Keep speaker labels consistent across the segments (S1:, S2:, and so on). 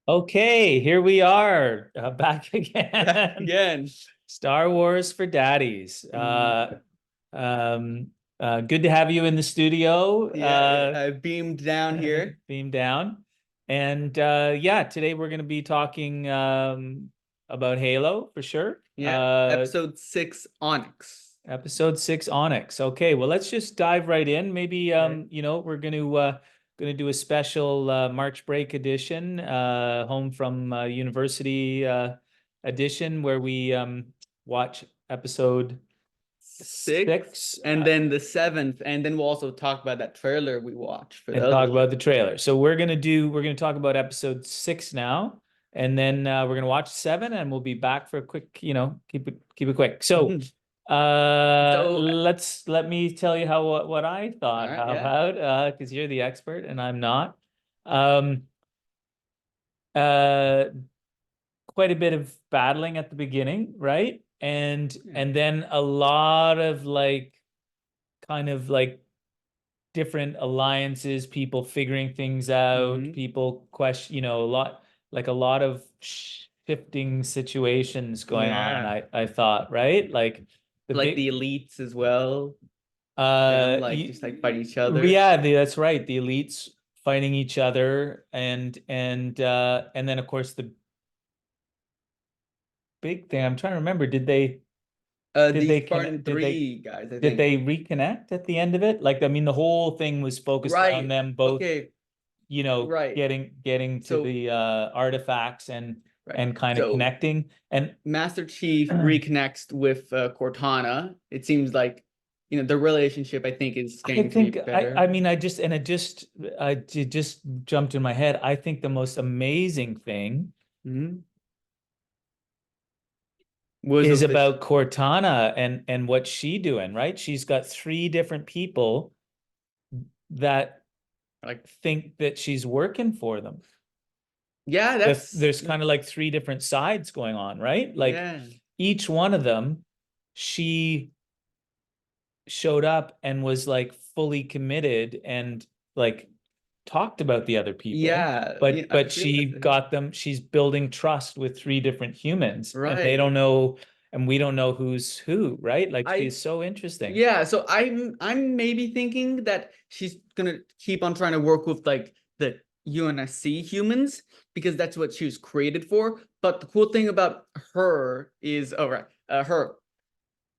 S1: Okay, here we are, back
S2: Back
S1: again.
S2: again.
S1: Star Wars for Daddies.
S2: Yeah,
S1: Um, good to have you in the studio,
S2: I beamed down here.
S1: beam down. And yeah, today we're going to be talking about Halo for sure.
S2: Yeah, episode 6 Onyx.
S1: Episode 6 Onyx. Okay, well, let's just dive right in. Maybe
S2: Okay.
S1: we're going to do a special March break edition, home from university edition where we watch episode 6
S2: 6 and then the 7th, and then we'll also talk about that trailer we watched for the
S1: and
S2: other
S1: talk
S2: one.
S1: about the trailer. So we're going to talk about episode 6 now, and then we're going to watch 7 and we'll be back for a quick, keep it quick. So
S2: So,
S1: let me tell you how what I
S2: all
S1: thought.
S2: right,
S1: How
S2: yeah.
S1: about because you're the expert and I'm not. Um uh Quite a bit of battling at the beginning, right? And
S2: Yeah.
S1: and then a lot of like kind of like different alliances, people figuring things out,
S2: hmm
S1: people question, a lot of shifting situations going on,
S2: Yeah.
S1: I thought, right? Like the
S2: Like
S1: big
S2: the elites as well. Them like just like fight each other.
S1: yeah, that's right. The elites fighting each other, and then of course the big thing. I'm trying to remember. Did
S2: The
S1: they
S2: Spartan
S1: connect?
S2: 3 guys, I
S1: Did
S2: think.
S1: they reconnect at the end of it? Like, I mean, the whole thing was focused on
S2: Right.
S1: them both,
S2: Okay. Right.
S1: getting to
S2: So,
S1: the artifacts
S2: right.
S1: and kind of
S2: So
S1: connecting. And
S2: Master Chief reconnects with Cortana. It seems like, the relationship I think is
S1: I
S2: getting to be
S1: think I
S2: better.
S1: mean it just jumped in my head. I think the most amazing thing
S2: hmm Was
S1: is
S2: of the
S1: about Cortana and what she doing, right? She's got three different people that
S2: like,
S1: think that she's working for them.
S2: yeah, that's
S1: There's kind of like three different sides going on, right? Like
S2: yeah,
S1: each one of them, she showed up and was like fully committed and like talked about the other people,
S2: yeah. I
S1: but
S2: feel
S1: she
S2: that's
S1: got them, she's building trust with three different humans and they don't
S2: right.
S1: know, and we don't know who's who, right? Like
S2: I
S1: she's so interesting.
S2: Yeah, so I'm maybe thinking that she's gonna keep on trying to work with like the UNSC humans because that's what she was created for. But the cool thing about her is, oh right, her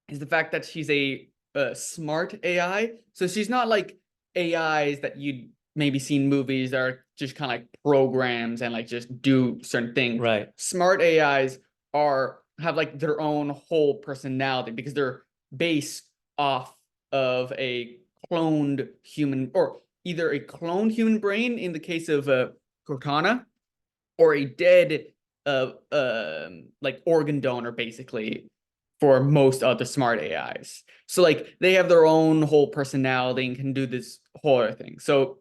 S2: is the fact that she's a smart AI. So she's not like AIs that you'd maybe seen movies that are just kind of like programs and like just do certain things.
S1: Right.
S2: Smart AIs are have like their own whole personality because they're based off of a cloned human, or either a cloned human brain in the case of Cortana, or a dead like organ donor basically for most other smart AIs. So like they have their own whole personality and can do this whole other thing. So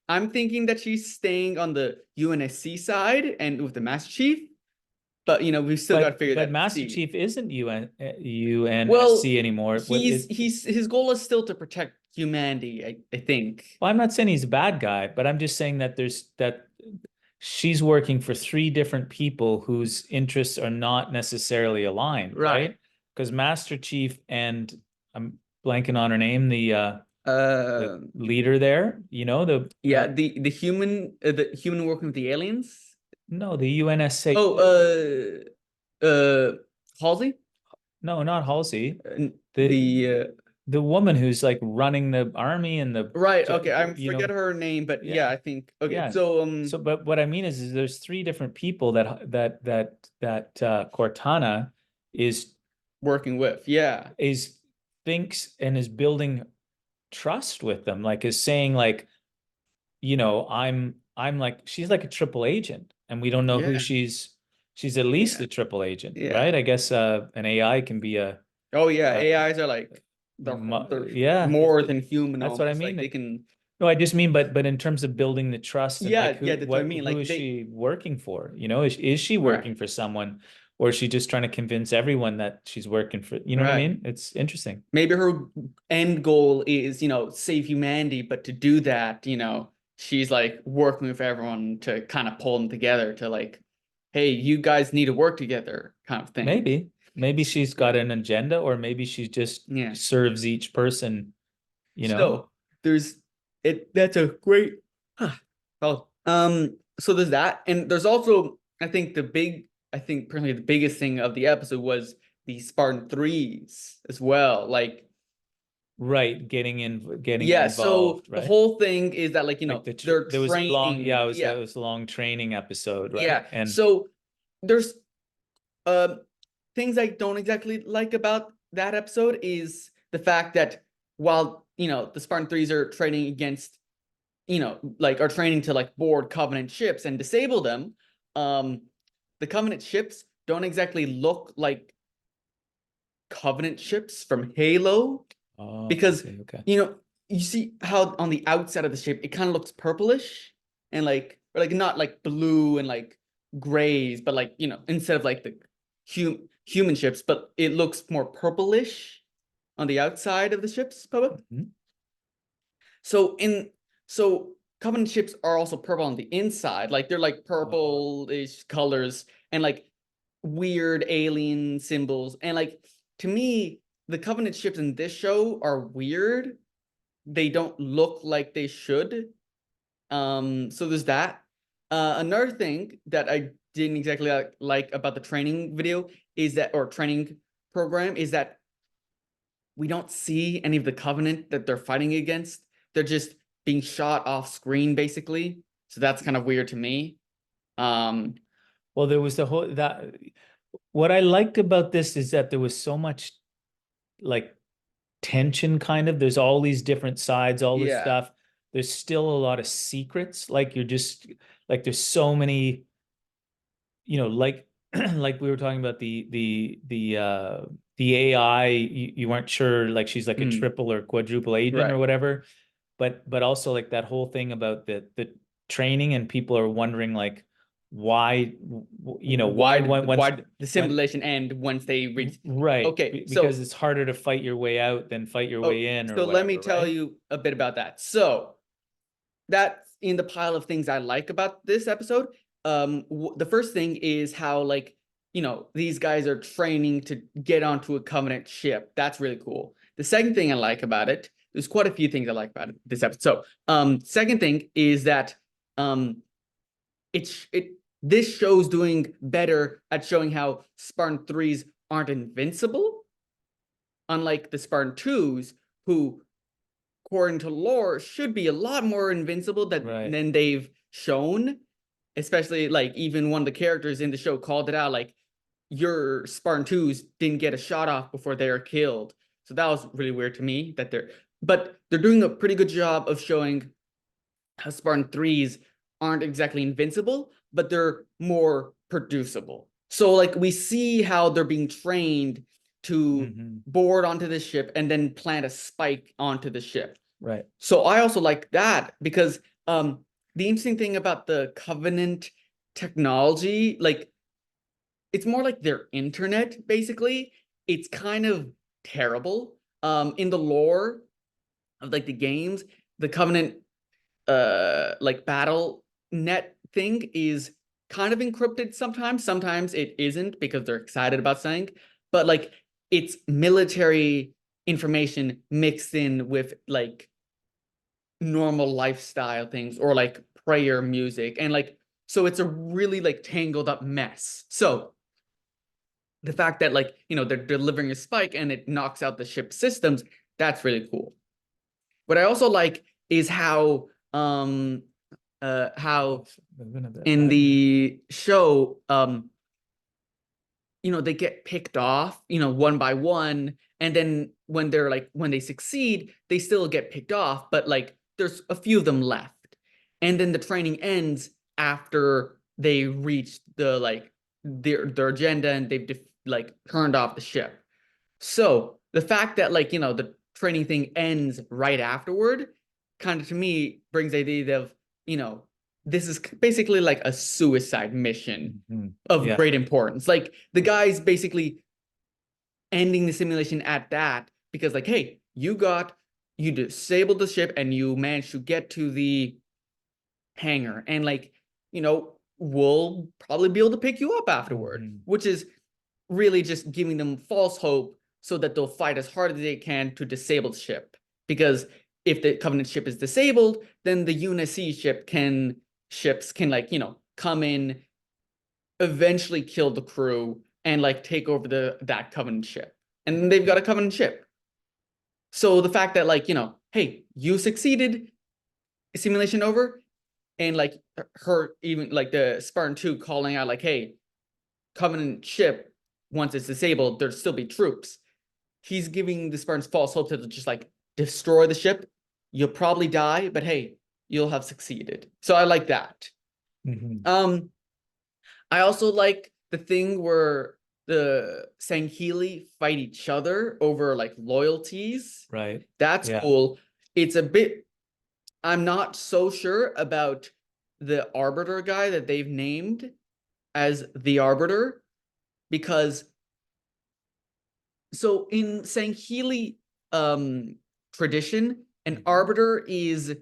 S2: I'm thinking that she's staying on the UNSC side and with the Master Chief, but we've still got to figure
S1: But
S2: that
S1: Master
S2: C.
S1: Chief isn't
S2: Well,
S1: UNSC anymore. What is
S2: he's his goal is still to protect humanity, I think.
S1: Well, I'm not saying he's a bad guy, but I'm just saying that she's working for three different people whose interests are not necessarily aligned,
S2: Right.
S1: right? Because Master Chief and I'm blanking on her name, the
S2: Uh
S1: leader there,
S2: yeah, the human working with the aliens.
S1: no, the UNSC,
S2: Oh, Halsey?
S1: no, not Halsey, the
S2: The
S1: the woman who's like running the army and
S2: right, okay, I
S1: you
S2: forget
S1: know,
S2: her name, but
S1: yeah.
S2: yeah, I think okay.
S1: Yeah.
S2: So
S1: So, but what I mean is there's three different people that Cortana is
S2: working with, yeah.
S1: is thinks and is building trust with them, like is saying like, I'm like she's like a triple agent, and we don't know who
S2: Yeah.
S1: she's at least
S2: Yeah.
S1: a triple agent,
S2: Yeah.
S1: right? I guess an AI can be
S2: Oh yeah,
S1: a
S2: AIs are like they're
S1: yeah,
S2: more than human
S1: that's what I
S2: almost. Like
S1: mean.
S2: they can.
S1: No, I just mean, but in terms of building the trust and like
S2: Yeah, yeah, that's what I mean.
S1: who
S2: Like
S1: is
S2: they
S1: she working for? Is she
S2: right.
S1: working for someone, or is she just trying to convince everyone that she's working for? You know what I
S2: Right.
S1: mean? It's interesting.
S2: Maybe her end goal is, save humanity, but to do that, she's like working with everyone to kind of pull them together to like, hey, you guys need to work together kind of thing.
S1: Maybe she's got an agenda, or maybe she just
S2: Yeah.
S1: serves each person, you know?
S2: So there's it. That's a great. Oh, so there's that, and there's also I think personally the biggest thing of the episode was the Spartan threes as well. Like,
S1: Right, getting
S2: yeah. So
S1: involved,
S2: the
S1: right?
S2: whole thing is that like
S1: Like
S2: they're
S1: there was a long,
S2: training.
S1: it
S2: Yeah,
S1: was a long training episode, right?
S2: yeah.
S1: And
S2: So there's um things I don't exactly like about that episode is the fact that while the Spartan threes are training against like are training to like board Covenant ships and disable them, the Covenant ships don't exactly look like Covenant ships from Halo because
S1: okay.
S2: you see how on the outside of the ship it kind of looks purplish and like or like not like blue and like grays, but like instead of like the human ships, but it looks more purplish on the outside of the ships, Papa.
S1: Mhm.
S2: So Covenant ships are also purple on the inside. Like they're like purple-ish colors and like weird alien symbols. And like to me, the Covenant ships in this show are weird. They don't look like they should. So there's that. Another thing that I didn't exactly like about the training video is that, or training program, is that we don't see any of the Covenant that they're fighting against. They're just being shot off screen, basically. So that's kind of weird to me.
S1: Well, there was the whole that what I liked about this is that there was so much like tension kind of. There's all these different sides, all this
S2: Yeah.
S1: stuff. There's still a lot of secrets. Like you're just like there's so many, like like we were talking about the AI, you weren't sure like she's like a triple or quadruple agent or
S2: Right.
S1: whatever. But also like that whole thing about the training, and people are wondering like why
S2: Why
S1: once
S2: the
S1: when
S2: simulation end once they reach?
S1: right,
S2: Okay,
S1: because
S2: so
S1: it's harder to fight your way out than fight your way in or
S2: let me
S1: whatever,
S2: tell
S1: right?
S2: you a bit about that. So that's in the pile of things I like about this episode. The first thing is how like these guys are training to get onto a Covenant ship. That's really cool. The second thing I like about it, there's quite a few things I like about this episode. So, second thing is that this show's doing better at showing how Spartan 3s aren't invincible, unlike the Spartan 2s, who, according to lore, should be a lot more invincible than they've shown. Especially like even one of the characters in the show called it out, like your Spartan 2s didn't get a shot off before they were killed. So that was really weird to me that they're doing a pretty good job of showing how Spartan 3s aren't exactly invincible, but they're more producible. So like we see how they're being trained to board onto the ship and then plant a spike onto the ship.
S1: Right.
S2: So I also like that because the interesting thing about the Covenant technology, like it's more like their internet, basically. It's kind of terrible. In the lore of like the games, the Covenant like battle net thing is kind of encrypted sometimes. Sometimes it isn't because they're excited about something. But like it's military information mixed in with like normal lifestyle things or like prayer music, and like so it's a really like tangled up mess. So the fact that like they're delivering a spike and it knocks out the ship systems, that's really cool. What I also like is how in the show they get picked off one by one, and then when they succeed they still get picked off, but like there's a few of them left, and then the training ends after they reach the like their agenda and they've like turned off the ship. So the fact that like the training thing ends right afterward kind of to me brings the idea of this is basically like a suicide mission of great importance. Like the guy's basically ending the simulation at that because like, hey, you disabled the ship and you managed to get to the hangar, and like, we'll probably be able to pick you up afterward, which is really just giving them false hope so that they'll fight as hard as they can to disable the ship. Because if the Covenant ship is disabled, then the UNSC ships can like, come in, eventually kill the crew, and like take over that Covenant ship. And they've got a Covenant ship. So the fact that like, hey, you succeeded, simulation over, and like her, even like the Spartan 2 calling out like, hey, Covenant ship, once it's disabled, there'd still be troops. He's giving the Spartans false hope to just like destroy the ship. You'll probably die, but hey, you'll have succeeded. So I like that. I also like the thing where the Sangheili fight each other over like loyalties.
S1: Right.
S2: That's cool. It's a bit, I'm not so sure about the Arbiter guy that they've named as the Arbiter, because so in Sangheili tradition, an Arbiter is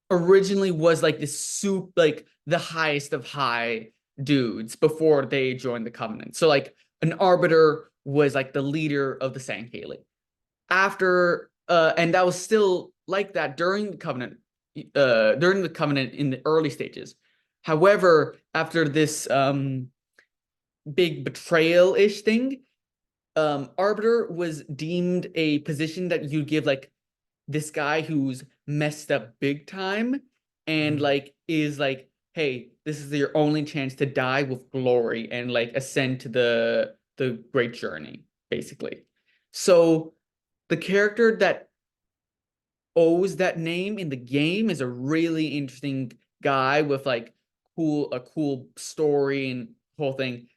S2: originally was like this like the highest of high dudes before they joined the Covenant. So like an Arbiter was like the leader of the Sangheili. After and that was still like that during the Covenant in the early stages. However, after this big betrayal-ish thing, Arbiter was deemed a position that you give like this guy who's messed up big time, and like is like, hey, this is your only chance to die with glory and like ascend to the great journey, basically. So the character that owes that name in the game is a really interesting guy with like a cool story and whole thing.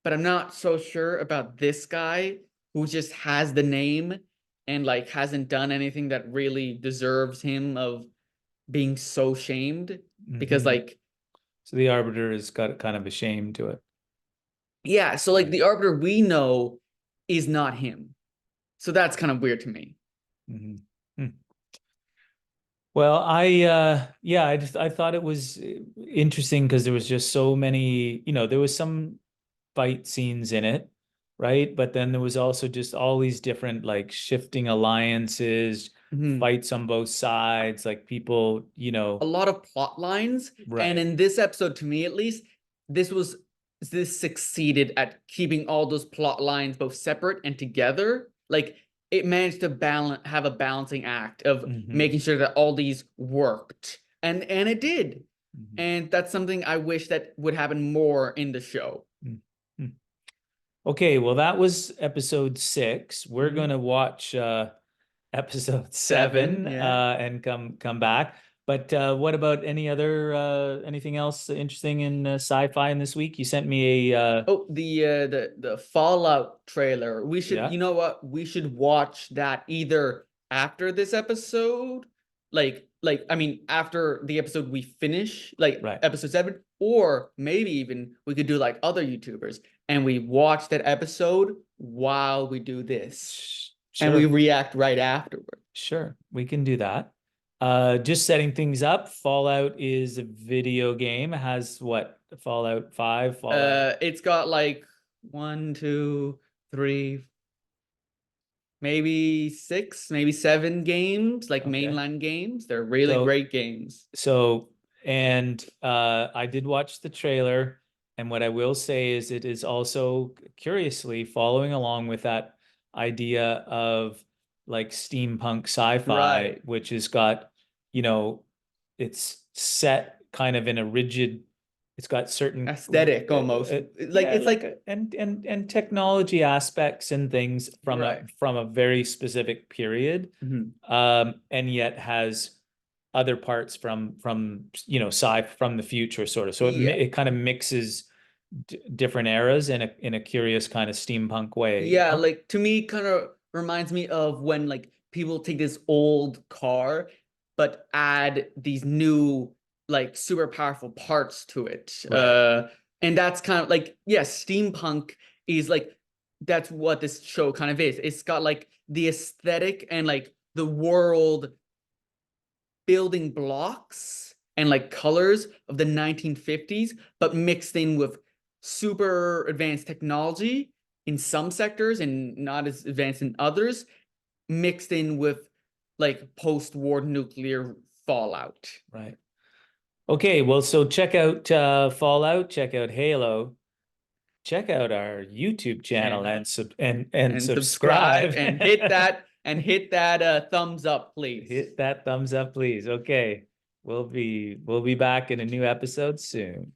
S2: But I'm not so sure about this guy who just has the name and like hasn't done anything that really deserves him of being so shamed. Because like,
S1: so the Arbiter has got kind of a shame to it.
S2: yeah, so like the Arbiter we know is not him. So that's kind of weird to me.
S1: Well, I thought it was interesting because there was just so many, there was some fight scenes in it, right? But then there was also just all these different like shifting alliances, fights on both sides, like people,
S2: a lot of plot lines.
S1: Right.
S2: And in this episode, to me at least, this succeeded at keeping all those plot lines both separate and together. Like it managed to have a balancing act of making sure that all these worked. And it did. And that's something I wish that would happen more in the show.
S1: Okay, well, that was episode 6. We're gonna watch episode 7 and come back. But what about anything else interesting in sci-fi in this week? You sent me a
S2: the Fallout trailer. We should,
S1: Yeah.
S2: you know what? We should watch that either after this episode, I mean, after the episode we finish, like
S1: Right.
S2: episode 7, or maybe even we could do like other YouTubers and we watch that episode while we do this.
S1: Sure.
S2: And we react right afterward.
S1: Sure, we can do that. Just setting things up. Fallout is a video game. It has what? Fallout 5, Fallout.
S2: It's got like 1, 2, 3, maybe 6, maybe 7 games, like mainline games. They're really great games.
S1: So, and I did watch the trailer, and what I will say is it is also curiously following along with that idea of like steampunk sci-fi, which has got, it's set kind of in a rigid, it's got certain
S2: aesthetic almost.
S1: And technology aspects and things from a very specific period, and yet has other parts from sci from the future sort of. So it kind of mixes different eras in a curious kind of steampunk way.
S2: Yeah, like to me, kind of reminds me of when like people take this old car but add these new like super powerful parts to it. And that's kind of like, yes, steampunk is like, that's what this show kind of is. It's got like the aesthetic and like the world building blocks and like colors of the 1950s, but mixed in with super advanced technology in some sectors and not as advanced in others, mixed in with like post-war nuclear fallout.
S1: Right. Okay, well, so check out Fallout, check out Halo, check out our YouTube channel and
S2: Subscribe
S1: subscribe.
S2: and hit that thumbs up, please.
S1: Hit that thumbs up, please. Okay. We'll be back in a new episode soon.